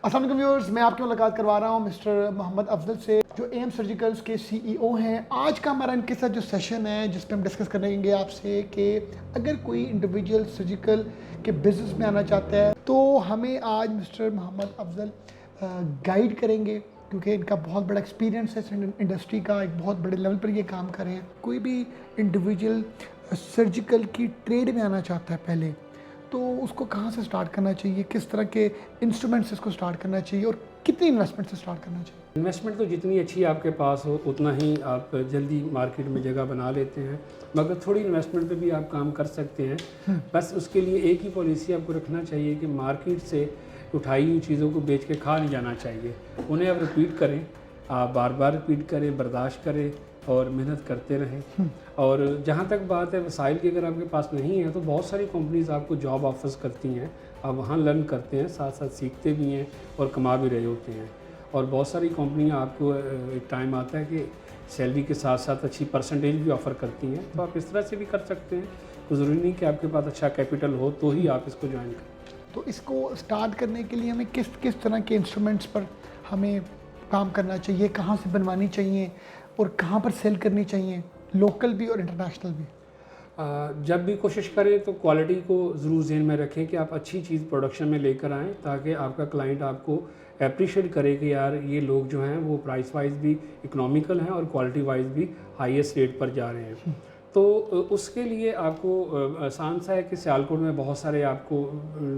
अस्सलाम वालेकुम व्यूअर्स, मैं आपकी मुलाकात करवा रहा हूँ मिस्टर मोहम्मद अफजल से, जो एम सर्जिकल्स के सीईओ हैं। आज का हमारा इनके साथ जो सेशन है, जिस पे हम डिस्कस करेंगे आपसे कि अगर कोई इंडिविजुअल सर्जिकल के बिज़नेस में आना चाहता है तो हमें आज मिस्टर मोहम्मद अफजल गाइड करेंगे, क्योंकि इनका बहुत बड़ा एक्सपीरियंस है इंडस्ट्री का, एक बहुत बड़े लेवल पर ये काम कर रहे हैं। कोई भी इंडिविजुअल सर्जिकल की ट्रेड में आना चाहता है पहले, तो उसको कहाँ से स्टार्ट करना चाहिए, किस तरह के इंस्ट्रूमेंट से इसको स्टार्ट करना चाहिए और कितनी इन्वेस्टमेंट से स्टार्ट करना चाहिए? इन्वेस्टमेंट तो जितनी अच्छी आपके पास हो उतना ही आप जल्दी मार्केट में जगह बना लेते हैं, मगर थोड़ी इन्वेस्टमेंट पे भी आप काम कर सकते हैं। बस उसके लिए एक ही पॉलिसी आपको रखना चाहिए कि मार्केट से उठाई हुई चीज़ों को बेच के खा नहीं जाना चाहिए। उन्हें आप रिपीट करें, आप बार बार रिपीट करें, बर्दाश्त करें और मेहनत करते रहें। और जहाँ तक बात है वसाइल की, अगर आपके पास नहीं है तो बहुत सारी कंपनीज़ आपको जॉब ऑफर्स करती हैं, आप वहाँ लर्न करते हैं, साथ साथ सीखते भी हैं और कमा भी रहे होते हैं। और बहुत सारी कंपनियाँ आपको एक टाइम आता है कि सैलरी के साथ साथ अच्छी परसेंटेज भी ऑफ़र करती हैं, तो आप इस तरह से भी कर सकते हैं। तो ज़रूरी नहीं कि आपके पास अच्छा कैपिटल हो तो ही आप इसको ज्वाइन करें। तो इसको स्टार्ट करने के लिए हमें किस किस तरह के इंस्ट्रूमेंट्स पर हमें काम करना चाहिए, कहाँ से बनवानी चाहिए और कहाँ पर सेल करनी चाहिए, लोकल भी और इंटरनेशनल भी? जब भी कोशिश करें तो क्वालिटी को ज़रूर ज़हन में रखें कि आप अच्छी चीज़ प्रोडक्शन में लेकर आएँ, ताकि आपका क्लाइंट आपको अप्रिशिएट करे कि यार ये लोग जो हैं वो प्राइस वाइज भी इकोनॉमिकल हैं और क्वालिटी वाइज भी हाईएस्ट रेट पर जा रहे हैं। तो उसके लिए आपको आसान सा है कि सियालकोट में बहुत सारे आपको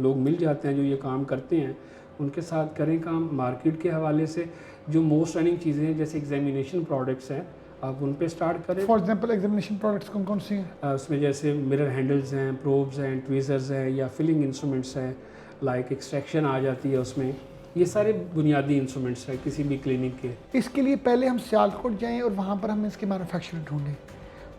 लोग मिल जाते हैं जो ये काम करते हैं, उनके साथ करें काम। मार्केट के हवाले से जो मोस्ट रनिंग चीज़ें हैं जैसे एग्जामिनेशन प्रोडक्ट्स हैं, आप उन पे स्टार्ट करें। फॉर एग्जांपल एग्जामिनेशन प्रोडक्ट्स कौन कौन सी हैं? उसमें जैसे मिरर हैंडल्स हैं, प्रोब्स हैं, ट्वीज़र्स हैं, या फिलिंग इंस्ट्रूमेंट्स हैं, लाइक एक्सट्रैक्शन आ जाती है उसमें। ये सारे बुनियादी इंस्ट्रूमेंट्स हैं किसी भी क्लिनिक के। इसके लिए पहले हम सियालकोट जाएं और वहाँ पर हम इसके मैन्युफैक्चरर ढूंढें,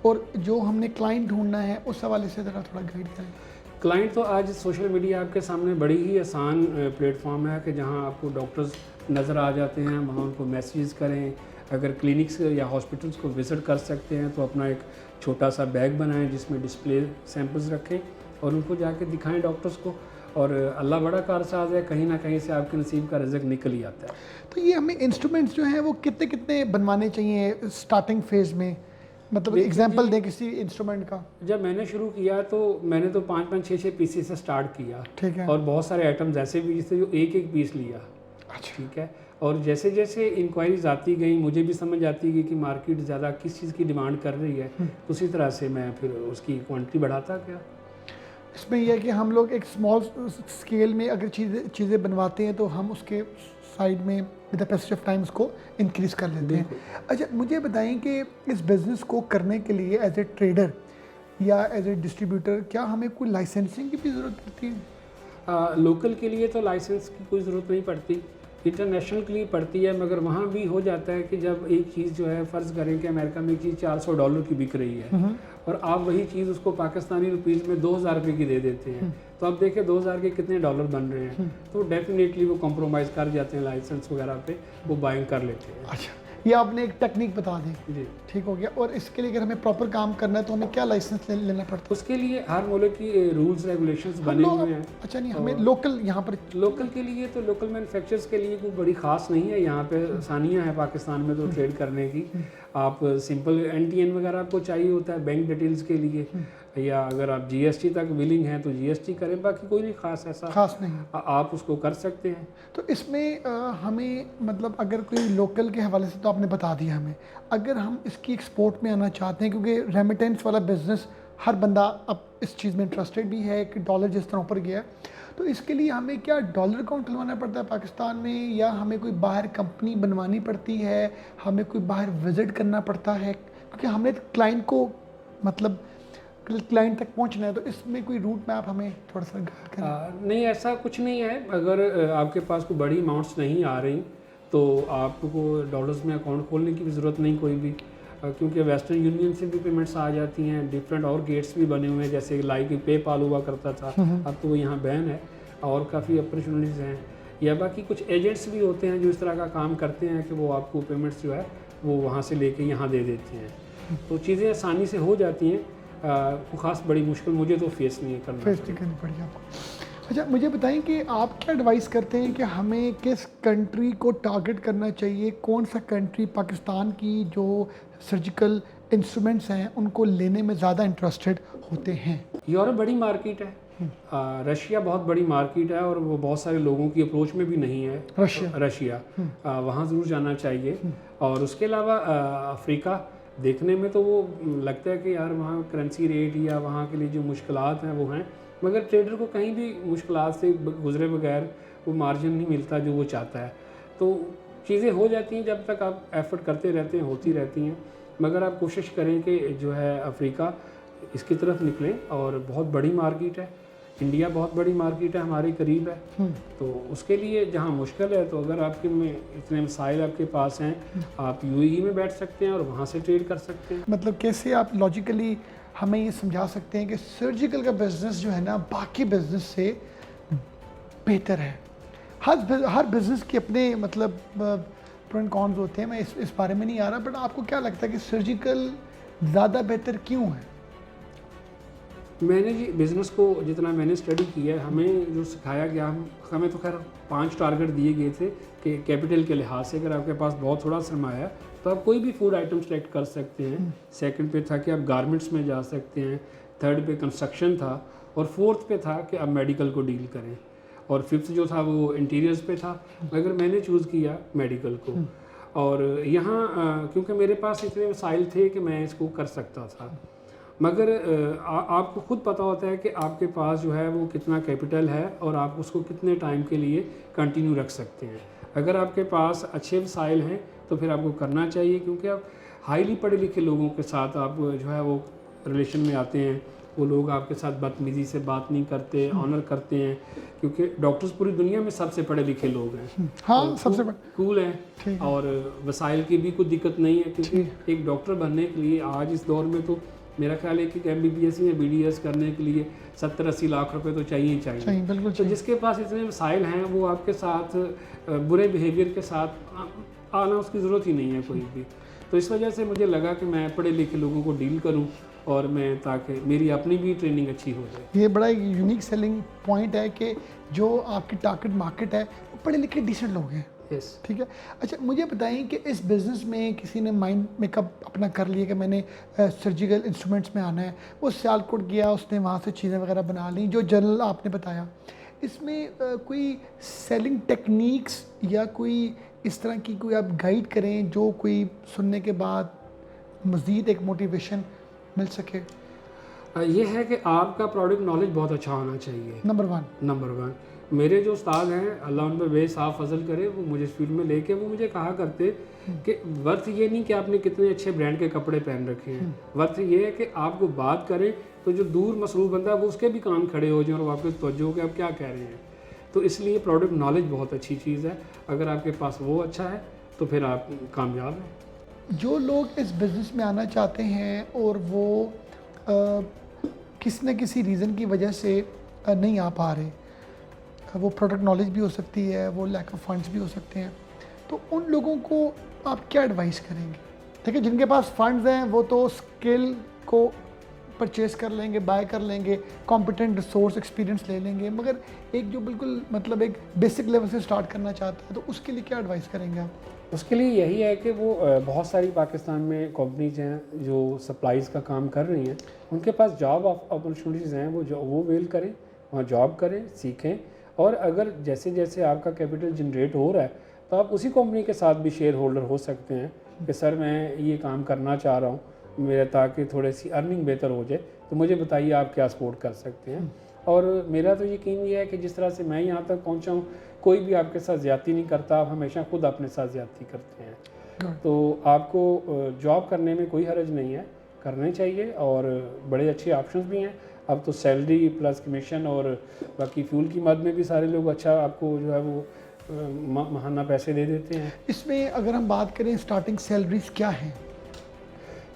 और जो हमने क्लाइंट ढूंढना है उस हवाले से ज़रा थोड़ा गाइड करें। क्लाइंट तो आज सोशल मीडिया आपके सामने बड़ी ही आसान प्लेटफॉर्म है कि जहाँ आपको डॉक्टर्स नज़र आ जाते हैं, वहाँ उनको मैसेज करें। अगर क्लिनिक्स या हॉस्पिटल्स को विज़िट कर सकते हैं तो अपना एक छोटा सा बैग बनाएं जिसमें डिस्प्ले सैंपल्स रखें और उनको जाके दिखाएं डॉक्टर्स को। और अल्लाह बड़ा कारसाज है, कहीं ना कहीं से आपके नसीब का रिज़्क निकल ही आता है। तो ये हमें इंस्ट्रूमेंट्स जो हैं वो कितने कितने बनवाने चाहिए स्टार्टिंग फेज़ में? मतलब एग्जांपल दें किसी इंस्ट्रूमेंट का। जब मैंने शुरू किया तो मैंने तो 5-5, 6-6 पीसेस से स्टार्ट किया। ठीक है। और बहुत सारे आइटम्स ऐसे भी जिससे जो एक एक पीस लिया। अच्छा। ठीक है। और जैसे जैसे इंक्वायरीज आती गई, मुझे भी समझ आती गई कि मार्केट ज़्यादा किस चीज़ की डिमांड कर रही है, उसी तरह से मैं फिर उसकी क्वांटिटी बढ़ाता गया। इसमें यह है कि हम लोग एक स्मॉल स्केल में अगर चीज़ें बनवाते हैं तो हम उसके साइड में with the passage of time उसको इंक्रीज़ कर लेते हैं। अच्छा, मुझे बताएं कि इस बिज़नेस को करने के लिए एज ए ट्रेडर या एज ए डिस्ट्रीब्यूटर क्या हमें कोई लाइसेंसिंग की भी ज़रूरत पड़ती है? लोकल के लिए तो लाइसेंस की कोई ज़रूरत नहीं पड़ती, इंटरनेशनल के लिए पड़ती है। मगर वहाँ भी हो जाता है कि जब एक चीज़ जो है, फ़र्ज़ करें कि अमेरिका में एक चीज़ $400 की बिक रही है और आप वही चीज़ उसको पाकिस्तानी रुपीज़ में 2000 रुपये की दे देते हैं, तो आप देखें 2000 के कितने डॉलर बन रहे हैं। तो डेफिनेटली वो कॉम्प्रोमाइज़ कर जाते हैं, लाइसेंस वगैरह पे वो बाइंग कर लेते हैं। अच्छा, ये आपने एक टेक्निक बता दी, जी ठीक हो गया। और इसके लिए अगर हमें प्रॉपर काम करना है तो हमें क्या लाइसेंस लेना पड़ता है? उसके लिए हर मुल्क की रूल्स रेगुलेशंस बने हुए हैं। अच्छा, नहीं हमें लोकल यहाँ पर लोकल के लिए तो लोकल मैन्युफैक्चरर्स के लिए कोई बड़ी ख़ास नहीं है। यहाँ पे आसानियाँ हैं पाकिस्तान में तो ट्रेड करने की। आप सिंपल NTN वगैरह आपको चाहिए होता है बैंक डिटेल्स के लिए, या अगर आप GST तक विलिंग हैं तो GST करें, बाकी कोई नहीं ख़ास नहीं आप उसको कर सकते हैं। तो इसमें हमें मतलब अगर कोई लोकल के हवाले से तो आपने बता दिया हमें, अगर हम इसकी एक्सपोर्ट में आना चाहते हैं, क्योंकि रेमिटेंस वाला बिजनेस हर बंदा अब इस चीज़ में इंटरेस्टेड भी है कि डॉलर जिस तरह ऊपर गया है, तो इसके लिए हमें क्या डॉलर अकाउंट खुलवाना पड़ता है पाकिस्तान में, या हमें कोई बाहर कंपनी बनवानी पड़ती है, हमें कोई बाहर विज़िट करना पड़ता है? क्योंकि हमने क्लाइंट को मतलब क्लाइंट तक पहुंचना है, तो इसमें कोई रूट मैप हमें थोड़ा सा गाइड करें। नहीं, ऐसा कुछ नहीं है। अगर आपके पास कोई बड़ी अमाउंट्स नहीं आ रही तो आपको डॉलर्स में अकाउंट खोलने की भी ज़रूरत नहीं कोई भी, क्योंकि वेस्टर्न यूनियन से भी पेमेंट्स आ जाती हैं। डिफरेंट और गेट्स भी बने हुए हैं, जैसे लाइक पेपाल हुआ करता था, अब तो वो यहाँ बैन है। और काफ़ी अपॉर्चुनिटीज़ हैं, या बाकी कुछ एजेंट्स भी होते हैं जो इस तरह का काम करते हैं कि वो आपको पेमेंट्स जो है वो वहाँ से लेके यहाँ दे देते हैं। तो चीज़ें आसानी से हो जाती हैं। ख़ास बड़ी मुश्किल मुझे तो फेस नहीं करनी पड़ी आपको। अच्छा, मुझे बताएं कि आप क्या एडवाइस करते हैं कि हमें किस कंट्री को टारगेट करना चाहिए, कौन सा कंट्री पाकिस्तान की जो सर्जिकल इंस्ट्रूमेंट्स हैं उनको लेने में ज़्यादा इंटरेस्टेड होते हैं? यूरोप बड़ी मार्केट है, रशिया बहुत बड़ी मार्केट है और वो बहुत सारे लोगों की अप्रोच में भी नहीं है। रशिया वहाँ ज़रूर जाना चाहिए। और उसके अलावा अफ्रीका देखने में तो वो लगता है कि यार वहाँ करेंसी रेट या वहाँ के लिए जो मुश्किलात हैं वो हैं, मगर ट्रेडर को कहीं भी मुश्किलात से गुजरे बगैर वो मार्जिन नहीं मिलता जो वो चाहता है। तो चीज़ें हो जाती हैं जब तक आप एफर्ट करते रहते हैं, होती रहती हैं। मगर आप कोशिश करें कि जो है अफ्रीका इसकी तरफ निकलें, और बहुत बड़ी मार्केट है। इंडिया बहुत बड़ी मार्केट है, हमारे करीब है। तो उसके लिए जहाँ मुश्किल है, तो अगर आपके में इतने मसाइल आपके पास हैं, आप यूएई में बैठ सकते हैं और वहाँ से ट्रेड कर सकते हैं। मतलब कैसे आप लॉजिकली हमें ये समझा सकते हैं कि सर्जिकल का बिजनेस जो है ना बाकी बिजनेस से बेहतर है? हर बिजनेस के अपने मतलब प्रो एंड कॉन्स होते हैं, मैं इस बारे में नहीं आ रहा, बट आपको क्या लगता है कि सर्जिकल ज़्यादा बेहतर क्यों है? मैंने जी बिज़नेस को जितना मैंने स्टडी किया है, हमें जो सिखाया गया, हमें तो खैर 5 टारगेट दिए गए थे कि कैपिटल के लिहाज से अगर आपके पास बहुत थोड़ा सरमाया है तो आप कोई भी फूड आइटम सेलेक्ट कर सकते हैं। सेकंड पे था कि आप गारमेंट्स में जा सकते हैं। थर्ड पे कंस्ट्रक्शन था, और फोर्थ पे था कि आप मेडिकल को डील करें, और फिफ्थ जो था वो इंटीरियर्स पे था, मगर मैंने चूज़ किया मेडिकल को। और यहाँ क्योंकि मेरे पास इतने वसाइल थे कि मैं इसको कर सकता था, मगर आपको खुद पता होता है कि आपके पास जो है वो कितना कैपिटल है और आप उसको कितने टाइम के लिए कंटिन्यू रख सकते हैं। अगर आपके पास अच्छे वसाइल हैं तो फिर आपको करना चाहिए, क्योंकि आप हाईली पढ़े लिखे लोगों के साथ आप जो है वो रिलेशन में आते हैं। वो लोग आपके साथ बदतमीज़ी से बात नहीं करते, ऑनर करते हैं, क्योंकि डॉक्टर्स पूरी दुनिया में सबसे पढ़े लिखे लोग हैं। हाँ, सबसे कूल हैं, और वसाइल की भी कोई दिक्कत नहीं है, क्योंकि एक डॉक्टर बनने के लिए आज इस दौर में तो मेरा ख्याल है कि MBBS या BDS करने के लिए 70-80 लाख रुपए तो चाहिए ही चाहिए। बिल्कुल। तो जिसके पास इतने वसाइल हैं वो आपके साथ बुरे बिहेवियर के साथ आना उसकी ज़रूरत ही नहीं है कोई भी। तो इस वजह से मुझे लगा कि मैं पढ़े लिखे लोगों को डील करूं, और मैं ताकि मेरी अपनी भी ट्रेनिंग अच्छी हो जाए। ये बड़ा यूनिक सेलिंग पॉइंट है कि जो आपकी टारगेट मार्केट है वो पढ़े लिखे डिसेंट लोग हैं। ठीक है। अच्छा, मुझे बताएं कि इस बिज़नेस में किसी ने माइंड मेकअप अपना कर लिया कि मैंने सर्जिकल इंस्ट्रूमेंट्स में आना है, वो सियालकोट गया, उसने वहाँ से चीज़ें वगैरह बना ली जो जनरल आपने बताया। इसमें कोई सेलिंग टेक्निक्स या कोई इस तरह की कोई आप गाइड करें जो कोई सुनने के बाद मज़ीद एक मोटिवेशन मिल सके? ये है कि आपका प्रोडक्ट नॉलेज बहुत अच्छा होना चाहिए। नंबर वन मेरे जो उस्ताद हैं, अल्लाह उन पर बेसाफ फजल करे, वो मुझे इस फील्ड में लेके वो मुझे कहा करते कि वर्थ ये नहीं कि आपने कितने अच्छे ब्रांड के कपड़े पहन रखे हैं, वर्थ ये है कि आपको बात करें तो जो दूर मसरूफ़ बंदा है वो उसके भी कान खड़े हो जाएं और आपको तवज्जो हो कि आप क्या कह रहे हैं। तो इसलिए प्रोडक्ट नॉलेज बहुत अच्छी चीज़ है, अगर आपके पास वो अच्छा है तो फिर आप कामयाब हैं। जो लोग इस बिज़नेस में आना चाहते हैं और वो किसी न किसी रीज़न की वजह से नहीं आ पा रहे, वो प्रोडक्ट नॉलेज भी हो सकती है, वो लैक ऑफ फंड्स भी हो सकते हैं, तो उन लोगों को आप क्या एडवाइस करेंगे? ठीक है, जिनके पास फंड्स हैं वो तो स्किल को परचेस कर लेंगे, बाय कर लेंगे, कॉम्पिटेंट रिसोर्स एक्सपीरियंस ले लेंगे, मगर एक जो बिल्कुल मतलब एक बेसिक लेवल से स्टार्ट करना चाहता है तो उसके लिए क्या एडवाइस करेंगे आप? उसके लिए यही है कि वो बहुत सारी पाकिस्तान में कंपनीज हैं जो सप्लाईज़ का काम कर रही हैं, उनके पास जॉब अपॉर्चुनिटीज़ हैं, वो वेल करें, वहाँ जॉब करें, सीखें। और अगर जैसे जैसे आपका कैपिटल जनरेट हो रहा है तो आप उसी कंपनी के साथ भी शेयर होल्डर हो सकते हैं कि सर मैं ये काम करना चाह रहा हूँ, मेरा ताकि थोड़ी सी अर्निंग बेहतर हो जाए, तो मुझे बताइए आप क्या सपोर्ट कर सकते हैं। और मेरा तो यकीन ये है कि जिस तरह से मैं यहाँ तक पहुँचा हूँ, कोई भी आपके साथ ज़्यादती नहीं करता, आप हमेशा खुद अपने साथ ज़्यादती करते हैं। तो आपको जॉब करने में कोई हर्ज नहीं है, करने चाहिए, और बड़े अच्छे ऑप्शंस भी हैं। अब तो सैलरी प्लस कमीशन और बाकी फ्यूल की मद में भी सारे लोग अच्छा आपको जो है वो माहाना पैसे दे देते हैं। इसमें अगर हम बात करें स्टार्टिंग सैलरीज क्या हैं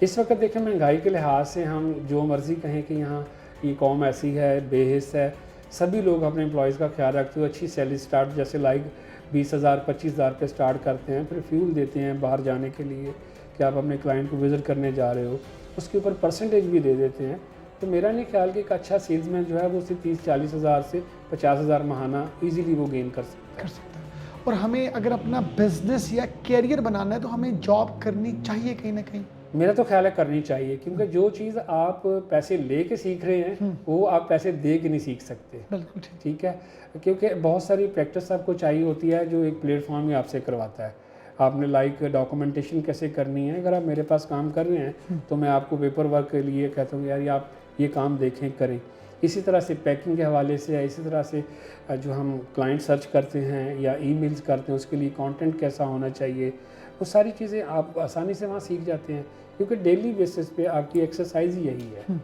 इस वक्त? देखें, महंगाई के लिहाज से हम जो मर्ज़ी कहें कि यहाँ ये कौम ऐसी है, बेहिस है, सभी लोग अपने एम्प्लॉयज़ का ख्याल रखते हुए अच्छी सैलरी स्टार्ट जैसे लाइक 20,000 25,000 पे स्टार्ट करते हैं, फिर फ्यूल देते हैं बाहर जाने के लिए कि आप अपने क्लाइंट को विज़िट करने जा रहे हो, उसके ऊपर परसेंटेज भी दे देते हैं। तो मेरा नहीं ख्याल कि एक अच्छा सेल्समैन जो है वो सिर्फ 30-40 हज़ार से 50,000 महाना इजीली वो गेन कर सकता है। कर सकता है। और हमें अगर अपना बिजनेस या कैरियर बनाना है तो हमें जॉब करनी चाहिए कहीं ना कहीं। मेरा तो ख्याल है करनी चाहिए, क्योंकि जो चीज़ आप पैसे ले के सीख रहे हैं वो आप पैसे दे के नहीं सीख सकते। बिल्कुल ठीक। ठीक है, क्योंकि बहुत सारी प्रैक्टिस आपको चाहिए होती है जो एक प्लेटफॉर्म ही आपसे करवाता है। आपने लाइक डॉक्यूमेंटेशन कैसे करनी है, अगर आप मेरे पास काम कर रहे हैं तो मैं आपको पेपर वर्क के लिए कहता हूँ यार ये आप ये काम देखें करें। इसी तरह से पैकिंग के हवाले से है, इसी तरह से जो हम क्लाइंट सर्च करते हैं या ईमेल्स करते हैं उसके लिए कंटेंट कैसा होना चाहिए, वो सारी चीज़ें आप आसानी से वहाँ सीख जाते हैं, क्योंकि डेली बेसिस पे आपकी एक्सरसाइज ही यही है।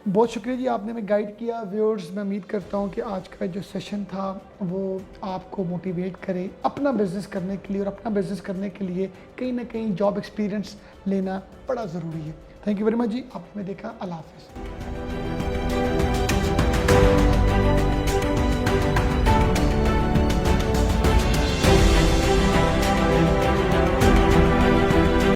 बहुत शुक्रिया जी, आपने हमें गाइड किया। व्यूअर्स, मैं उम्मीद करता हूँ कि आज का जो सेशन था वो आपको मोटिवेट करे अपना बिज़नेस करने के लिए, और अपना बिज़नेस करने के लिए कहीं ना कहीं जॉब एक्सपीरियंस लेना बड़ा ज़रूरी है। थैंक यू वेरी मच जी, आपने देखा। अल्लाह हाफ़िज़।